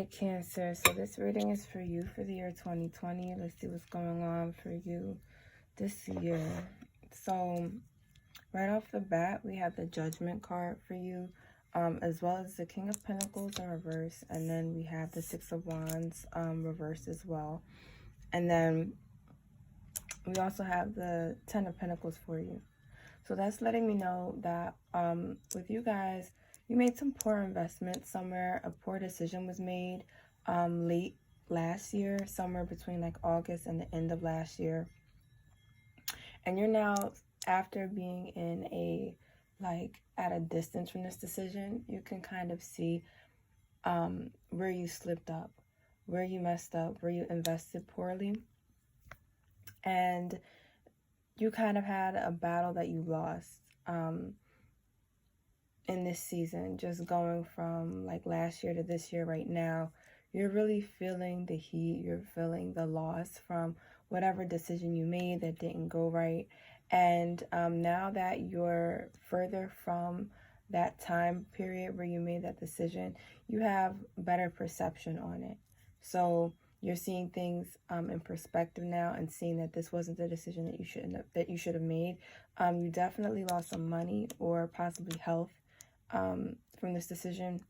right, Cancer. So this reading is for you for the year 2020. Let's see what's going on for you this year. So right off the bat, we have the Judgment card for you, as well as the King of Pentacles in reverse. And then we have the Six of Wands reverse as well. And then we also have the Ten of Pentacles for you. So that's letting me know that with you guys, you made some poor investments somewhere. A poor decision was made late last year, somewhere between like August and the end of last year. And you're now, after being in a, like, at a distance from this decision, you can kind of see where you slipped up, where you messed up, where you invested poorly. And you kind of had a battle that you lost in this season, just going from like last year to this year right now. You're really feeling the heat, you're feeling the loss from whatever decision you made that didn't go right. And now that you're further from that time period where you made that decision, you have better perception on it. So you're seeing things in perspective now and seeing that this wasn't the decision that you should have made. You definitely lost some money or possibly health from this decision.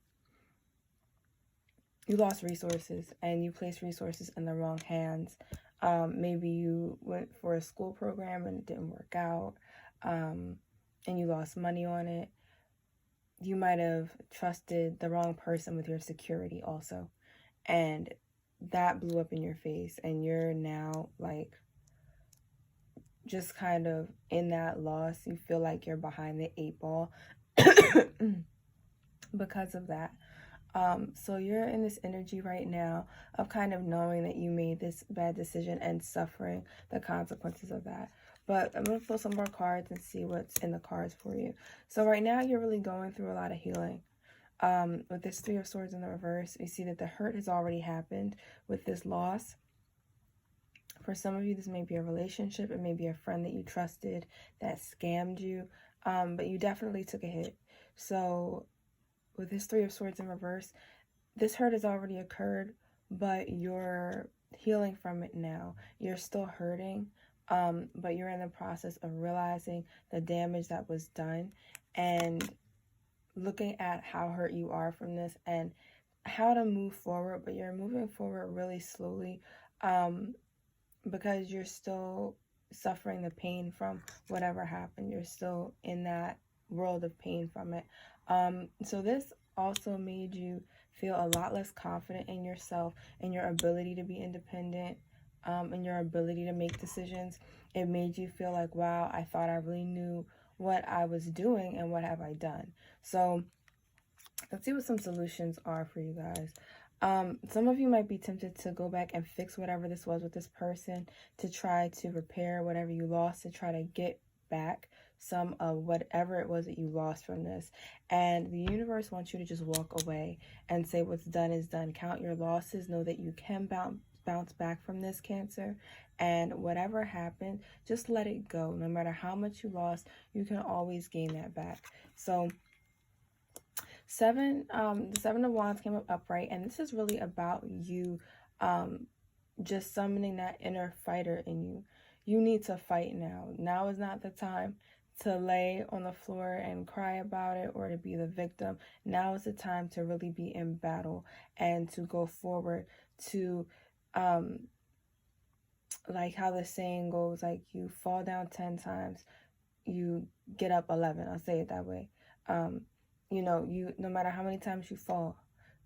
You lost resources and you placed resources in the wrong hands. Maybe you went for a school program and it didn't work out, and you lost money on it. You might have trusted the wrong person with your security also, and that blew up in your face, and you're now like just kind of in that loss. You feel like you're behind the 8-ball because of that. So you're in this energy right now of kind of knowing that you made this bad decision and suffering the consequences of that. But I'm going to pull some more cards and see what's in the cards for you. So right now you're really going through a lot of healing. With this Three of Swords in the reverse, you see that the hurt has already happened with this loss. For some of you, this may be a relationship. It may be a friend that you trusted that scammed you. But you definitely took a hit. So with this Three of Swords in reverse, this hurt has already occurred, but you're healing from it now. You're still hurting, but you're in the process of realizing the damage that was done and looking at how hurt you are from this and how to move forward. But you're moving forward really slowly because you're still suffering the pain from whatever happened. You're still in that world of pain from it. So this also made you feel a lot less confident in yourself and your ability to be independent, and your ability to make decisions. It made you feel like, wow, I thought I really knew what I was doing and what have I done. So let's see what some solutions are for you guys. Some of you might be tempted to go back and fix whatever this was with this person, to try to repair whatever you lost, to try to get back some of whatever it was that you lost from this. And the universe wants you to just walk away and say what's done is done. Count your losses. Know that you can bounce back from this, Cancer. And whatever happened, just let it go. No matter how much you lost, you can always gain that back. So the Seven of Wands came up upright, and this is really about you just summoning that inner fighter in you. You need to fight now. Now is not the time to lay on the floor and cry about it or to be the victim. Now is the time to really be in battle and to go forward, to like how the saying goes, like you fall down 10 times, you get up 11. I'll say it that way. You know, no matter how many times you fall,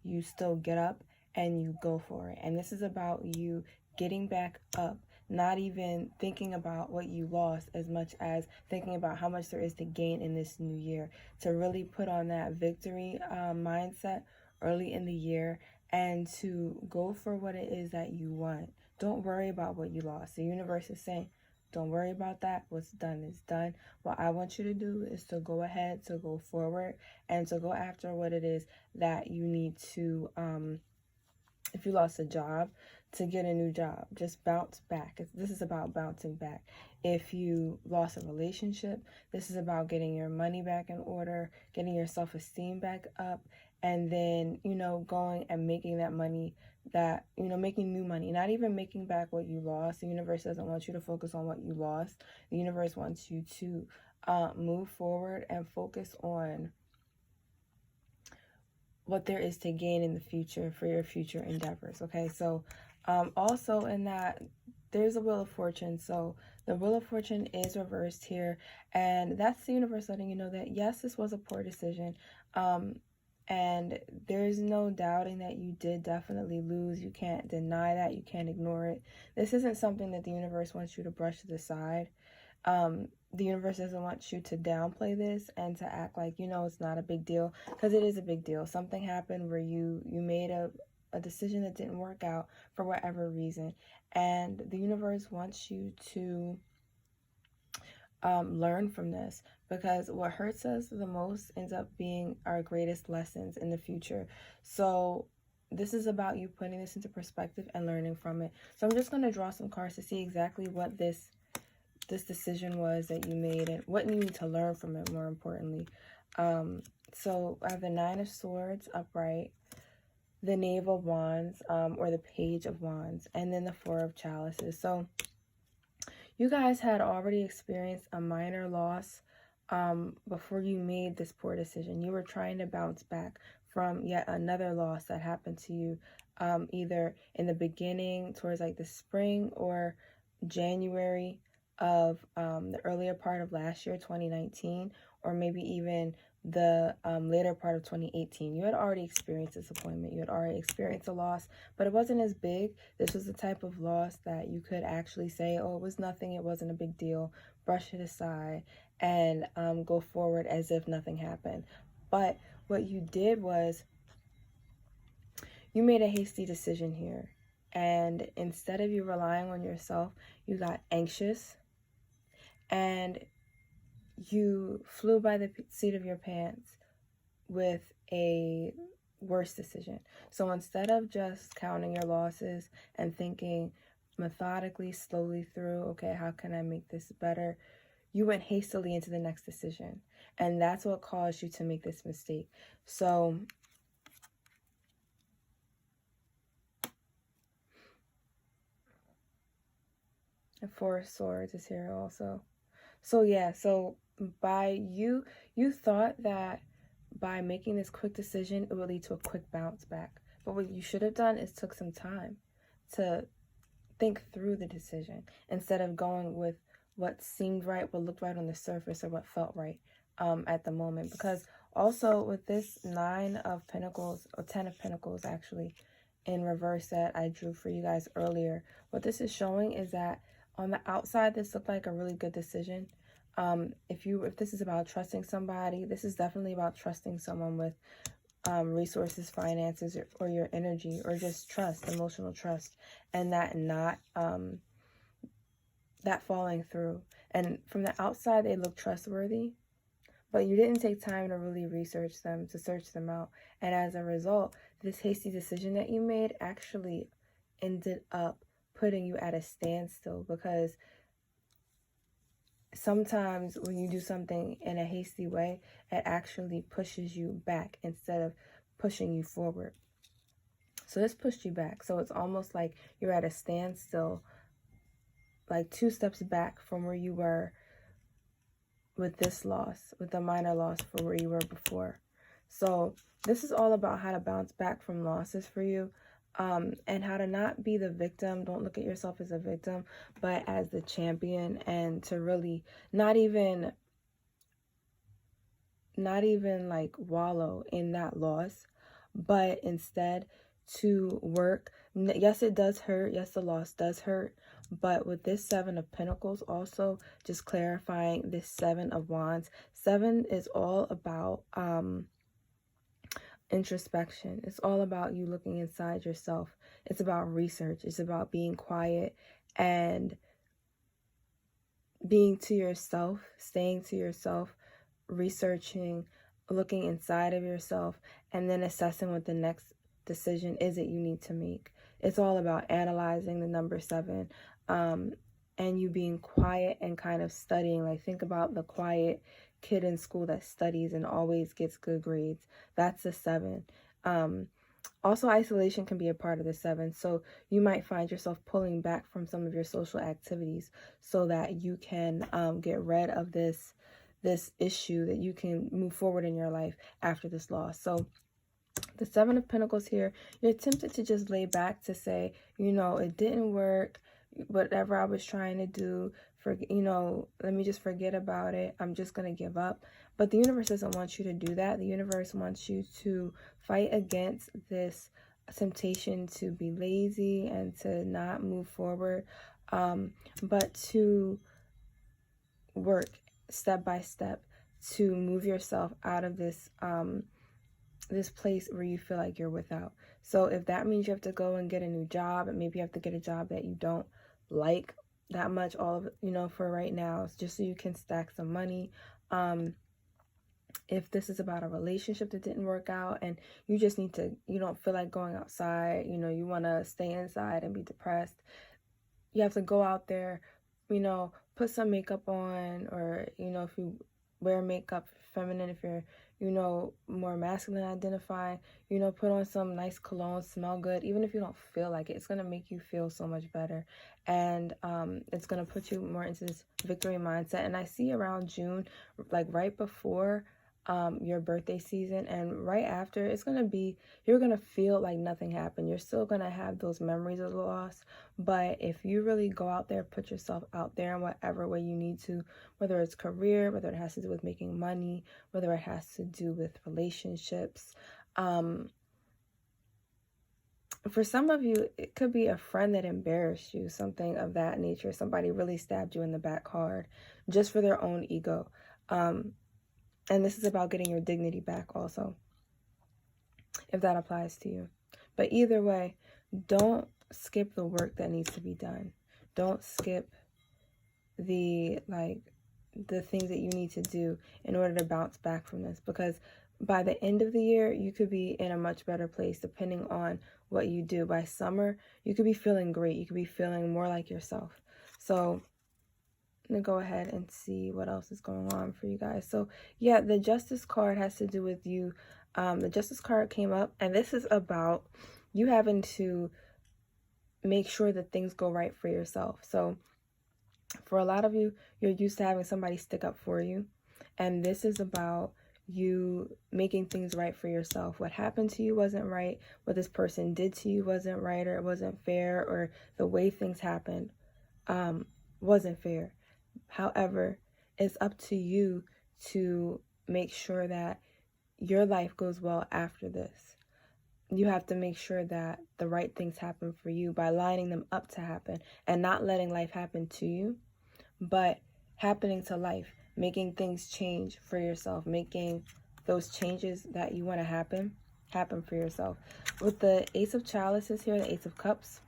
you still get up and you go for it. And this is about you getting back up, not even thinking about what you lost as much as thinking about how much there is to gain in this new year, to really put on that victory mindset early in the year and to go for what it is that you want. Don't worry about what you lost. The universe is saying, don't worry about that. What's done is done. What I want you to do is to go ahead, to go forward, and to go after what it is that you need to, if you lost a job, to get a new job. Just bounce back. This is about bouncing back. If you lost a relationship, this is about getting your money back in order, getting your self-esteem back up, and then, going and making that money, that, making new money, not even making back what you lost. The universe doesn't want you to focus on what you lost. The universe wants you to move forward and focus on what there is to gain in the future for your future endeavors. Okay, so also in that, there's a Wheel of Fortune. So the Wheel of Fortune is reversed here, and that's the universe letting you know that yes, this was a poor decision, and there's no doubting that you did definitely lose. You can't deny that. You can't ignore it. This isn't something that the universe wants you to brush to the side. The universe doesn't want you to downplay this and to act like, it's not a big deal, because it is a big deal. Something happened where you made a decision that didn't work out for whatever reason, and the universe wants you to learn from this, because what hurts us the most ends up being our greatest lessons in the future. So this is about you putting this into perspective and learning from it. So I'm just going to draw some cards to see exactly what this decision was that you made and what you need to learn from it, more importantly. So I have the Nine of Swords upright, the Knave of Wands, or the Page of Wands, and then the Four of Chalices. So you guys had already experienced a minor loss before you made this poor decision. You were trying to bounce back from yet another loss that happened to you, either in the beginning towards like the spring or January of the earlier part of last year, 2019, or maybe even the later part of 2018. You had already experienced disappointment. You had already experienced a loss, but it wasn't as big. This was the type of loss that you could actually say, oh, it was nothing, it wasn't a big deal, brush it aside, and go forward as if nothing happened. But what you did was you made a hasty decision here. And instead of you relying on yourself, you got anxious and you flew by the seat of your pants with a worse decision. So instead of just counting your losses and thinking methodically, slowly through, okay, how can I make this better? You went hastily into the next decision. And that's what caused you to make this mistake. So the Four of Swords is here also. So yeah, so by you thought that by making this quick decision, it would lead to a quick bounce back. But what you should have done is took some time to think through the decision instead of going with what seemed right, what looked right on the surface, or what felt right at the moment. Because also with this Nine of Pentacles, or Ten of Pentacles actually, in reverse that I drew for you guys earlier, what this is showing is that on the outside, this looked like a really good decision. If this is about trusting somebody, this is definitely about trusting someone with resources, finances, or your energy, or just trust, emotional trust, and that not that falling through. And from the outside, they look trustworthy, but you didn't take time to really research them, to search them out. And as a result, this hasty decision that you made actually ended up putting you at a standstill, because sometimes when you do something in a hasty way, it actually pushes you back instead of pushing you forward. So this pushed you back. So it's almost like you're at a standstill, like 2 steps back from where you were with this loss, with the minor loss, for where you were before. So this is all about how to bounce back from losses for you. And how to not be the victim. Don't look at yourself as a victim, but as the champion, and to really not even like wallow in that loss, but instead to work. Yes, it does hurt. Yes, the loss does hurt. But with this Seven of Pentacles, also just clarifying this Seven of Wands. 7 is all about introspection. It's all about you looking inside yourself. It's about research. It's about being quiet and being to yourself, staying to yourself, researching, looking inside of yourself, and then assessing what the next decision is that you need to make. It's all about analyzing the number 7, and you being quiet and kind of studying. Like, think about the quiet kid in school that studies and always gets good grades. That's the 7. Also, isolation can be a part of the 7. So you might find yourself pulling back from some of your social activities so that you can get rid of this issue, that you can move forward in your life after this loss. So the 7 of Pentacles here, you're tempted to just lay back to say, it didn't work. Whatever I was trying to do, let me just forget about it. I'm just going to give up. But the universe doesn't want you to do that. The universe wants you to fight against this temptation to be lazy and to not move forward, but to work step by step to move yourself out of this this place where you feel like you're without. So if that means you have to go and get a new job, and maybe you have to get a job that you don't like that much, for right now, just so you can stack some money. If this is about a relationship that didn't work out and you just you don't feel like going outside, you want to stay inside and be depressed, you have to go out there, put some makeup on, or, if you wear makeup, feminine, if you're, more masculine identifying, put on some nice cologne, smell good. Even if you don't feel like it, it's going to make you feel so much better. And it's going to put you more into this victory mindset. And I see around June, like right before your birthday season and right after, you're going to feel like nothing happened. You're still going to have those memories of the loss. But if you really go out there, put yourself out there in whatever way you need to, whether it's career, whether it has to do with making money, whether it has to do with relationships. For some of you, it could be a friend that embarrassed you, something of that nature. Somebody really stabbed you in the back hard just for their own ego. And this is about getting your dignity back also, if that applies to you. But either way, don't skip the work that needs to be done. Don't skip the things that you need to do in order to bounce back from this. Because by the end of the year, you could be in a much better place depending on what you do. By summer, you could be feeling great. You could be feeling more like yourself. So I'm going to go ahead and see what else is going on for you guys. So yeah, the Justice card has to do with you. The Justice card came up, and this is about you having to make sure that things go right for yourself. So for a lot of you, you're used to having somebody stick up for you. And this is about you making things right for yourself. What happened to you wasn't right. What this person did to you wasn't right, or it wasn't fair, or the way things happened wasn't fair. However, it's up to you to make sure that your life goes well after this. You have to make sure that the right things happen for you by lining them up to happen, and not letting life happen to you, but happening to life, making things change for yourself, making those changes that you want to happen for yourself. With the Ace of Chalices here, the Ace of Cups,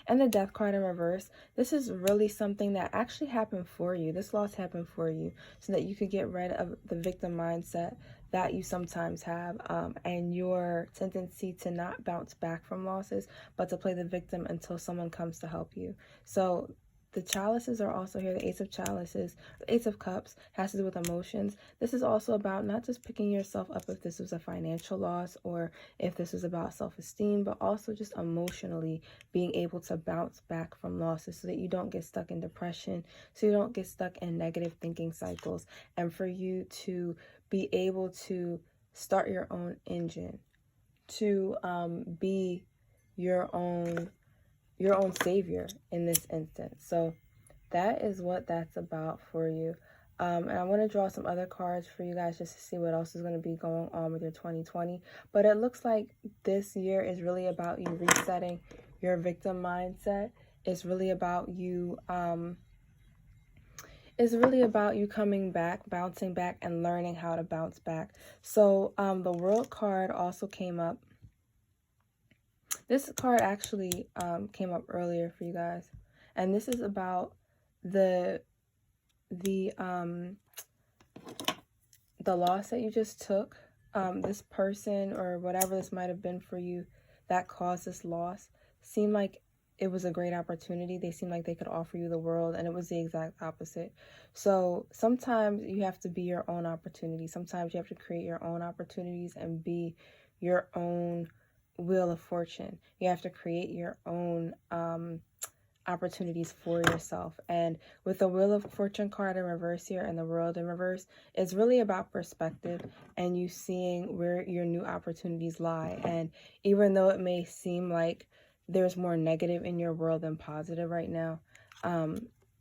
and the Death card in reverse, this is really something that actually happened for you. This loss happened for you so that you could get rid of the victim mindset that you sometimes have, and your tendency to not bounce back from losses, but to play the victim until someone comes to help you. So the chalices are also here. The Ace of Chalices, the Ace of Cups has to do with emotions. This is also about not just picking yourself up if this was a financial loss or if this was about self-esteem, but also just emotionally being able to bounce back from losses so that you don't get stuck in depression, so you don't get stuck in negative thinking cycles, and for you to be able to start your own engine, to be your own savior in this instance. So that is what that's about for you. And I want to draw some other cards for you guys just to see what else is going to be going on with your 2020. But it looks like this year is really about you resetting your victim mindset. It's really about you coming back, bouncing back, and learning how to bounce back. So the World card also came up. This card actually came up earlier for you guys, and this is about the loss that you just took. This person or whatever this might have been for you that caused this loss seemed like it was a great opportunity. They seemed like they could offer you the world, and it was the exact opposite. So sometimes you have to be your own opportunity. Sometimes you have to create your own opportunities and be your own wheel of fortune. You have to create your own opportunities for yourself. And with the Wheel of Fortune card in reverse here and the World in reverse, it's really about perspective and you seeing where your new opportunities lie. And even though it may seem like there's more negative in your world than positive right now,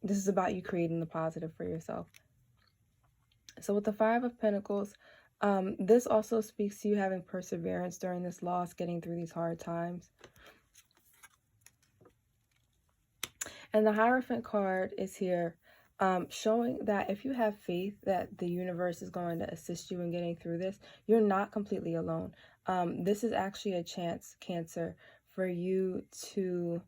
this is about you creating the positive for yourself. So with the Five of Pentacles, this also speaks to you having perseverance during this loss, getting through these hard times. And the Hierophant card is here, showing that if you have faith that the universe is going to assist you in getting through this, you're not completely alone. This is actually a chance, Cancer, for you to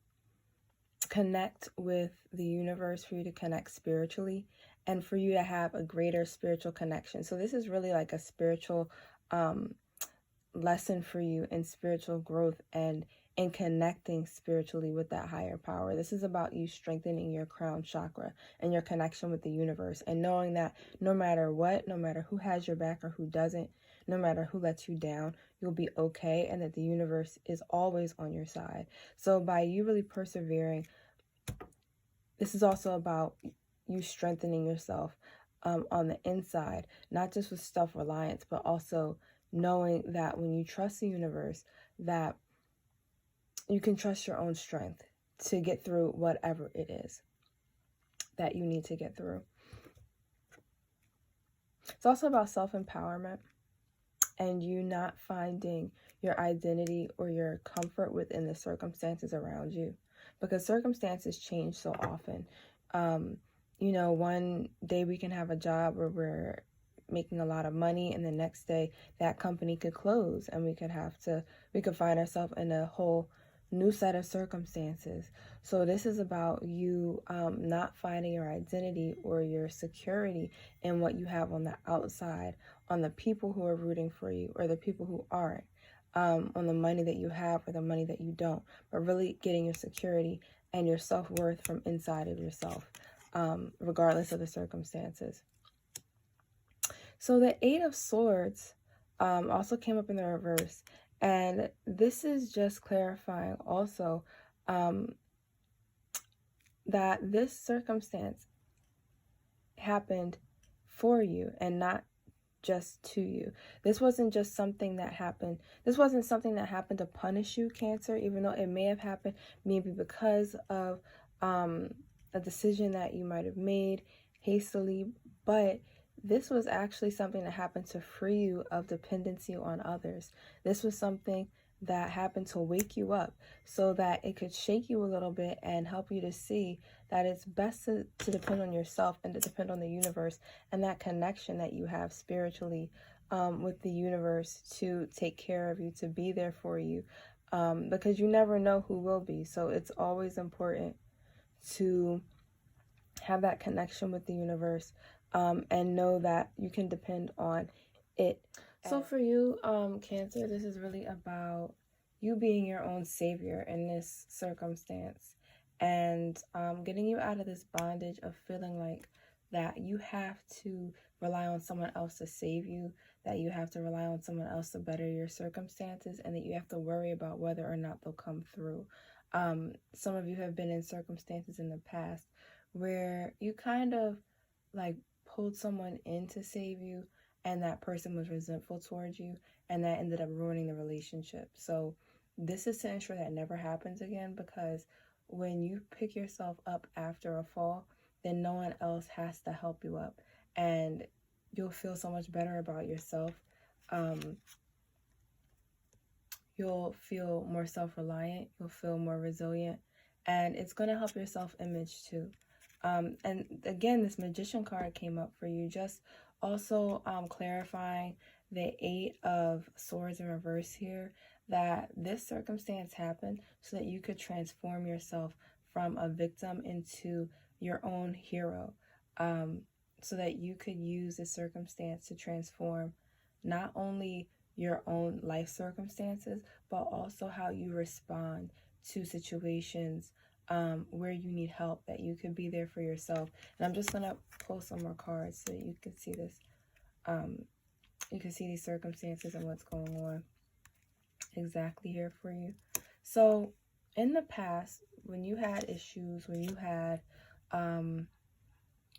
connect with the universe, for you to connect spiritually, and for you to have a greater spiritual connection. So this is really like a spiritual lesson for you in spiritual growth and in connecting spiritually with that higher power. This is about you strengthening your crown chakra and your connection with the universe, and knowing that no matter what, no matter who has your back or who doesn't, no matter who lets you down, you'll be okay, and that the universe is always on your side. So by you really persevering, this is also about you strengthening yourself on the inside, not just with self-reliance, but also knowing that when you trust the universe, that you can trust your own strength to get through whatever it is that you need to get through. It's also about self-empowerment and you not finding your identity or your comfort within the circumstances around you, because circumstances change so often. You know, one day we can have a job where we're making a lot of money, and the next day that company could close and we could find ourselves in a whole new set of circumstances. So this is about you not finding your identity or your security in what you have on the outside, on the people who are rooting for you or the people who aren't, on the money that you have or the money that you don't, but really getting your security and your self-worth from inside of yourself, regardless of the circumstances. So the Eight of Swords also came up in the reverse. And this is just clarifying also that this circumstance happened for you and not just to you. This wasn't just something that happened. This wasn't something that happened to punish you, Cancer, even though it may have happened maybe because of a decision that you might have made hastily, but this was actually something that happened to free you of dependency on others. This was something that happened to wake you up so that it could shake you a little bit and help you to see that it's best to depend on yourself and to depend on the universe and that connection that you have spiritually with the universe to take care of you, to be there for you, because you never know who will be. So it's always important to have that connection with the universe and know that you can depend on it. So for you, Cancer, this is really about you being your own savior in this circumstance and getting you out of this bondage of feeling like that you have to rely on someone else to save you, that you have to rely on someone else to better your circumstances, and that you have to worry about whether or not they'll come through. Some of you have been in circumstances in the past where you kind of like pulled someone in to save you and that person was resentful towards you and that ended up ruining the relationship. So this is to ensure that never happens again, because when you pick yourself up after a fall, then no one else has to help you up and you'll feel so much better about yourself. You'll feel more self-reliant, you'll feel more resilient, and it's going to help your self-image too. And again, this Magician card came up for you, just also clarifying the Eight of Swords in reverse here, that this circumstance happened so that you could transform yourself from a victim into your own hero, so that you could use this circumstance to transform not only your own life circumstances, but also how you respond to situations where you need help, that you can be there for yourself. And I'm just going to pull some more cards so that you can see this. You can see these circumstances and what's going on exactly here for you. So in the past, when you had issues, when you had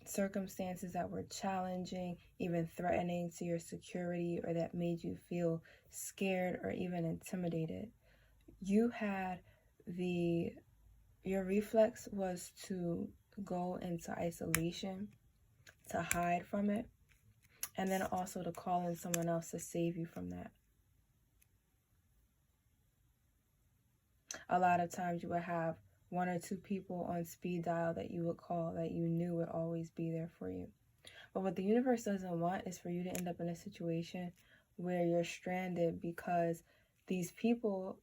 circumstances that were challenging, even threatening to your security, or that made you feel scared or even intimidated, you had your reflex was to go into isolation, to hide from it, and then also to call in someone else to save you from that. A lot of times you would have 1 or 2 people on speed dial that you would call, that you knew would always be there for you. But what the universe doesn't want is for you to end up in a situation where you're stranded because these people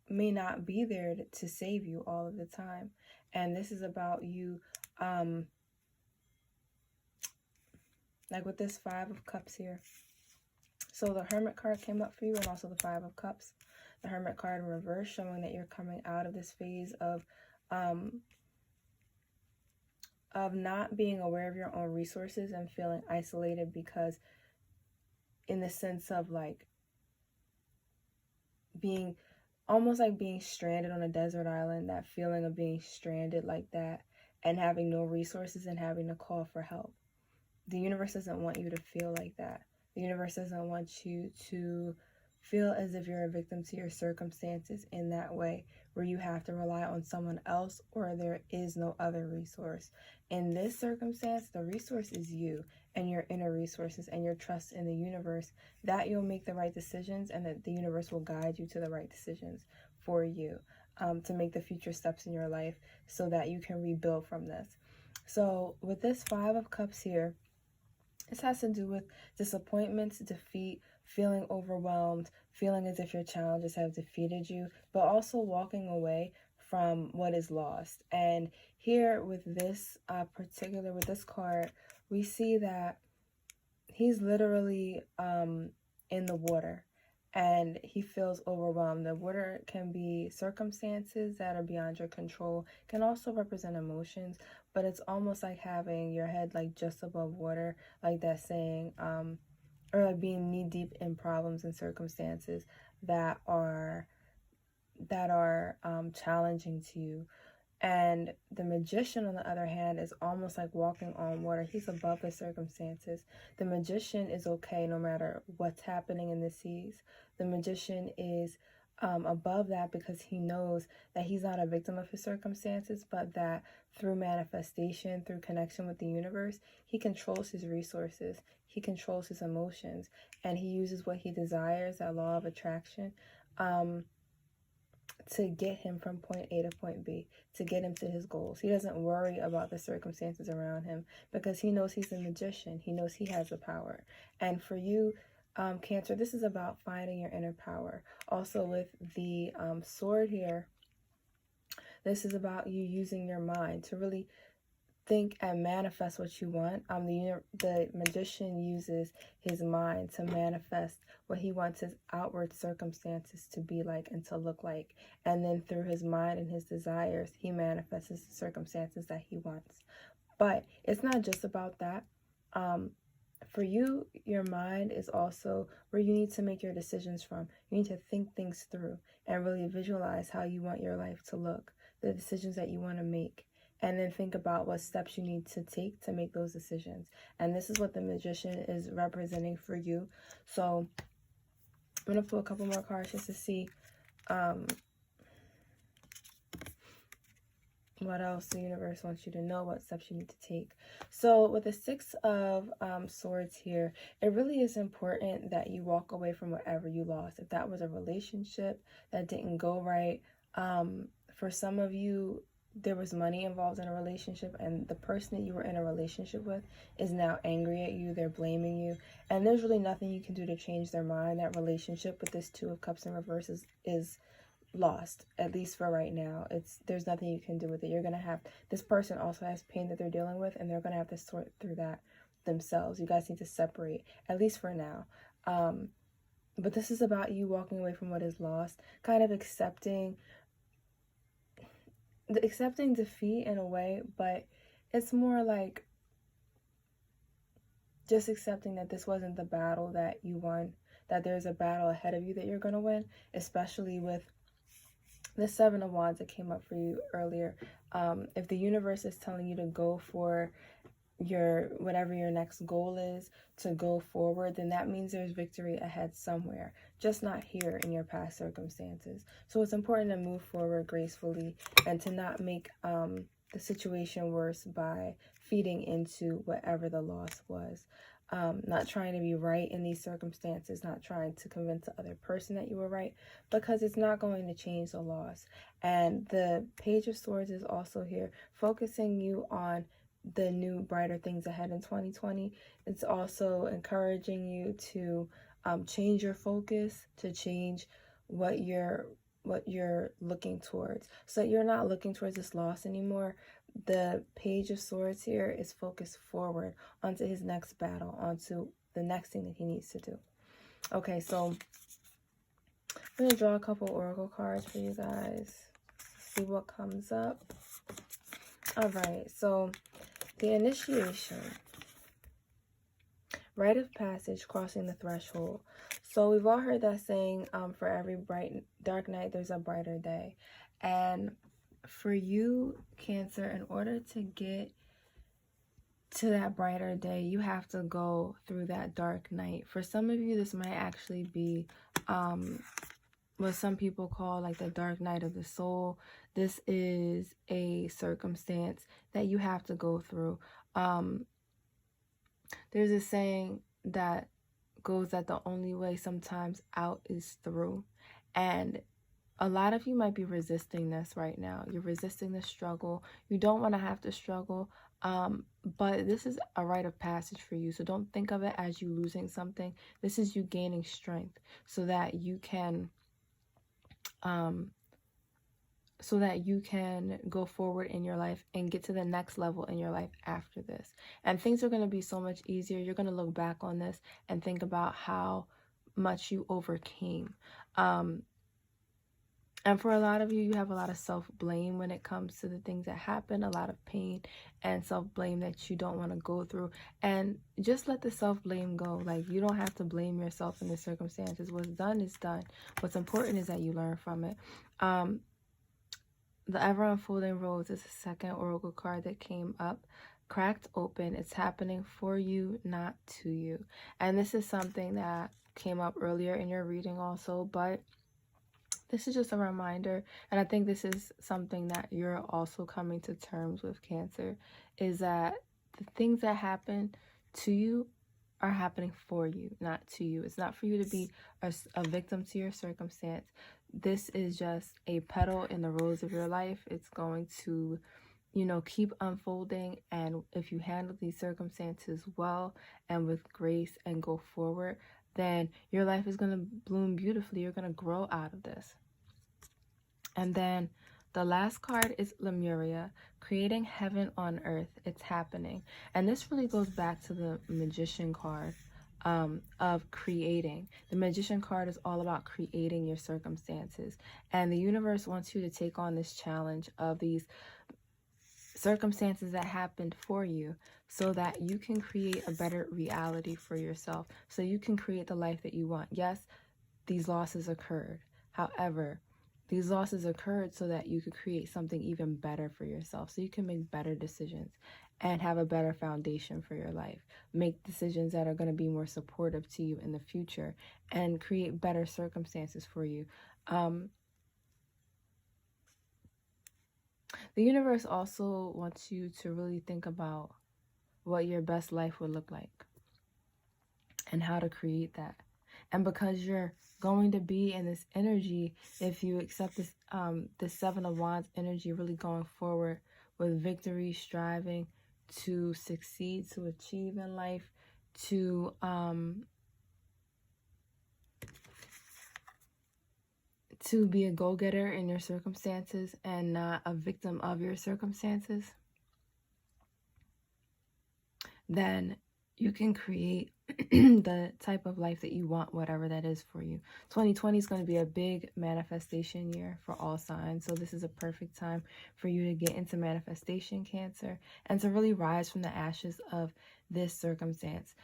may not be there to save you all of the time. And this is about you, like with this 5 of Cups here. So the Hermit card came up for you, and also the 5 of Cups. The Hermit card in reverse, showing that you're coming out of this phase of not being aware of your own resources and feeling isolated, because in the sense of like being almost like being stranded on a desert island, that feeling of being stranded like that and having no resources and having to call for help. The universe doesn't want you to feel like that. The universe doesn't want you to feel as if you're a victim to your circumstances in that way, where you have to rely on someone else or there is no other resource. In this circumstance, the resource is you and your inner resources and your trust in the universe, that you'll make the right decisions and that the universe will guide you to the right decisions for you, to make the future steps in your life so that you can rebuild from this. So with this 5 of Cups here, this has to do with disappointments, defeat, feeling overwhelmed, feeling as if your challenges have defeated you, but also walking away from what is lost. And here with this with this card, we see that he's literally in the water and he feels overwhelmed. The water can be circumstances that are beyond your control, can also represent emotions, but it's almost like having your head like just above water, like that saying, or like being knee deep in problems and circumstances that are challenging to you. And the Magician, on the other hand, is almost like walking on water. He's above the circumstances. The Magician is okay no matter what's happening in the seas. The Magician is above that because he knows that he's not a victim of his circumstances, but that through manifestation, through connection with the universe, he controls his resources, he controls his emotions, and he uses what he desires, that law of attraction, to get him from point A to point B, to get him to his goals. He doesn't worry about the circumstances around him because he knows he's a magician. He knows he has the power. And for you, Cancer, this is about finding your inner power. Also with the sword here, this is about you using your mind to really think and manifest what you want. The Magician uses his mind to manifest what he wants his outward circumstances to be like and to look like. And then through his mind and his desires, he manifests the circumstances that he wants. But it's not just about that. For you, your mind is also where you need to make your decisions from. You need to think things through and really visualize how you want your life to look, the decisions that you want to make. And then think about what steps you need to take to make those decisions. And this is what the Magician is representing for you. So I'm going to pull a couple more cards just to see what else the universe wants you to know, what steps you need to take. So with the 6 of Swords here, it really is important that you walk away from whatever you lost. If that was a relationship that didn't go right, for some of you, there was money involved in a relationship and the person that you were in a relationship with is now angry at you, they're blaming you, and there's really nothing you can do to change their mind. That relationship with this 2 of Cups in reverse is lost, at least for right now. There's nothing you can do with it. You're gonna have, this person also has pain that they're dealing with and they're gonna have to sort through that themselves. You guys need to separate, at least for now. But this is about you walking away from what is lost, kind of accepting defeat in a way, but it's more like just accepting that this wasn't the battle that you won, that there's a battle ahead of you that you're going to win, especially with the Seven of Wands that came up for you earlier. If the universe is telling you to go for whatever your next goal is, to go forward, then that means there's victory ahead somewhere, just not here in your past circumstances. So it's important to move forward gracefully and to not make the situation worse by feeding into whatever the loss was. Not trying to be right in these circumstances, not trying to convince the other person that you were right, because it's not going to change the loss. And the Page of Swords is also here, focusing you on the new brighter things ahead in 2020. It's also encouraging you to change your focus, to change what you're looking towards, so that you're not looking towards this loss anymore. The Page of Swords here is focused forward onto his next battle, onto the next thing that he needs to do. Okay, so I'm going to draw a couple oracle cards for you guys. See what comes up. All right, so the initiation, rite of passage, crossing the threshold. So we've all heard that saying, for every dark night, there's a brighter day. And for you, Cancer, in order to get to that brighter day, you have to go through that dark night. For some of you, this might actually be what some people call like the dark night of the soul. This is a circumstance that you have to go through. There's a saying that goes that the only way sometimes out is through. And a lot of you might be resisting this right now. You're resisting the struggle. You don't want to have to struggle. But this is a rite of passage for you. So don't think of it as you losing something. This is you gaining strength so that you can go forward in your life and get to the next level in your life after this. And things are going to be so much easier. You're going to look back on this and think about how much you overcame. And for a lot of you, you have a lot of self-blame when it comes to the things that happen, a lot of pain and self-blame that you don't want to go through. And just let the self-blame go. Like, you don't have to blame yourself in the circumstances. What's done is done. What's important is that you learn from it. The Ever-Unfolding Rose is the second oracle card that came up. Cracked open. It's happening for you, not to you. And this is something that came up earlier in your reading also, but this is just a reminder, and I think this is something that you're also coming to terms with, Cancer, is that the things that happen to you are happening for you, not to you. It's not for you to be a victim to your circumstance. This is just a petal in the rose of your life. It's going to, keep unfolding, and if you handle these circumstances well and with grace and go forward, then your life is going to bloom beautifully. You're going to grow out of this. And then the last card is Lemuria, creating heaven on earth. It's happening. And this really goes back to the Magician card of creating. The Magician card is all about creating your circumstances. And the universe wants you to take on this challenge of these circumstances that happened for you so that you can create a better reality for yourself, so you can create the life that you want. Yes, these losses occurred. However, these losses occurred so that you could create something even better for yourself, so you can make better decisions and have a better foundation for your life. Make decisions that are going to be more supportive to you in the future and create better circumstances for you. The universe also wants you to really think about what your best life would look like and how to create that. And because you're going to be in this energy, if you accept this, the Seven of Wands energy, really going forward with victory, striving to succeed, to achieve in life, to be a go-getter in your circumstances and not a victim of your circumstances, then you can create the type of life that you want, whatever that is for you. 2020 is going to be a big manifestation year for all signs. So this is a perfect time for you to get into manifestation, Cancer, and to really rise from the ashes of this circumstance.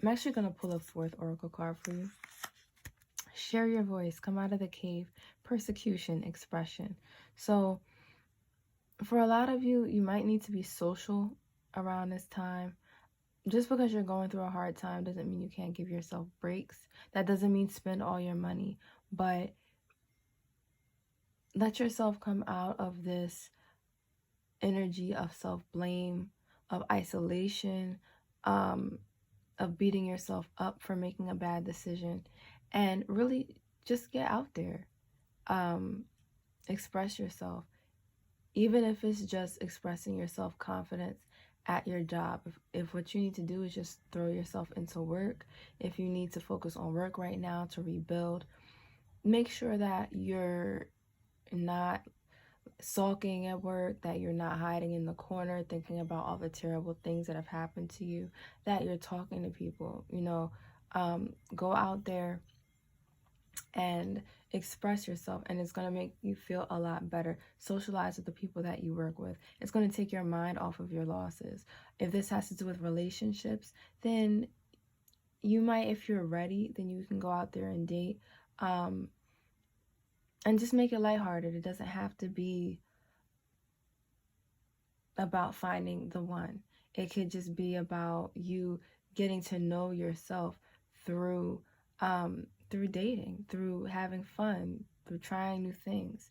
I'm actually going to pull a fourth oracle card for you. Share your voice. Come out of the cave. Persecution, expression. So for a lot of you, you might need to be social around this time. Just because you're going through a hard time doesn't mean you can't give yourself breaks. That doesn't mean spend all your money, but let yourself come out of this energy of self-blame, of isolation, of beating yourself up for making a bad decision, and really just get out there. Express yourself, even if it's just expressing your self-confidence at your job. If what you need to do is just throw yourself into work, if you need to focus on work right now to rebuild, make sure that you're not sulking at work, that you're not hiding in the corner thinking about all the terrible things that have happened to you, that you're talking to people. Go out there and express yourself, and it's going to make you feel a lot better. Socialize with the people that you work with. It's going to take your mind off of your losses. If this has to do with relationships, then you might, if you're ready, then you can go out there and date, and just make it lighthearted. It doesn't have to be about finding the one. It could just be about you getting to know yourself through dating, through having fun, through trying new things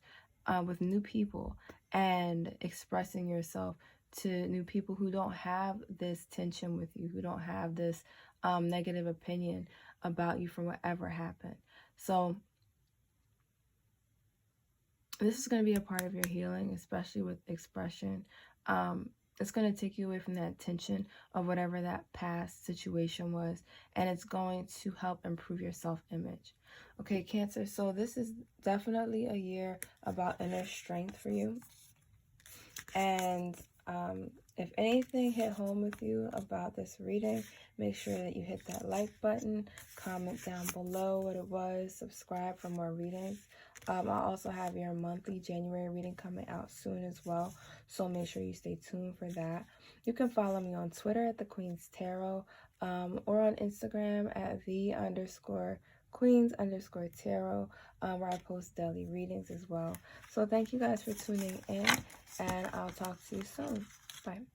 with new people, and expressing yourself to new people who don't have this tension with you, who don't have this negative opinion about you from whatever happened. So this is going to be a part of your healing, especially with expression. It's going to take you away from that tension of whatever that past situation was, and it's going to help improve your self-image. Okay, Cancer, so this is definitely a year about inner strength for you. And if anything hit home with you about this reading, make sure that you hit that like button, comment down below what it was, subscribe for more readings. I'll also have your monthly January reading coming out soon as well, so make sure you stay tuned for that. You can follow me on Twitter at The Queen's Tarot, or on Instagram at _Queens_Tarot, where I post daily readings as well. So thank you guys for tuning in, and I'll talk to you soon. Bye.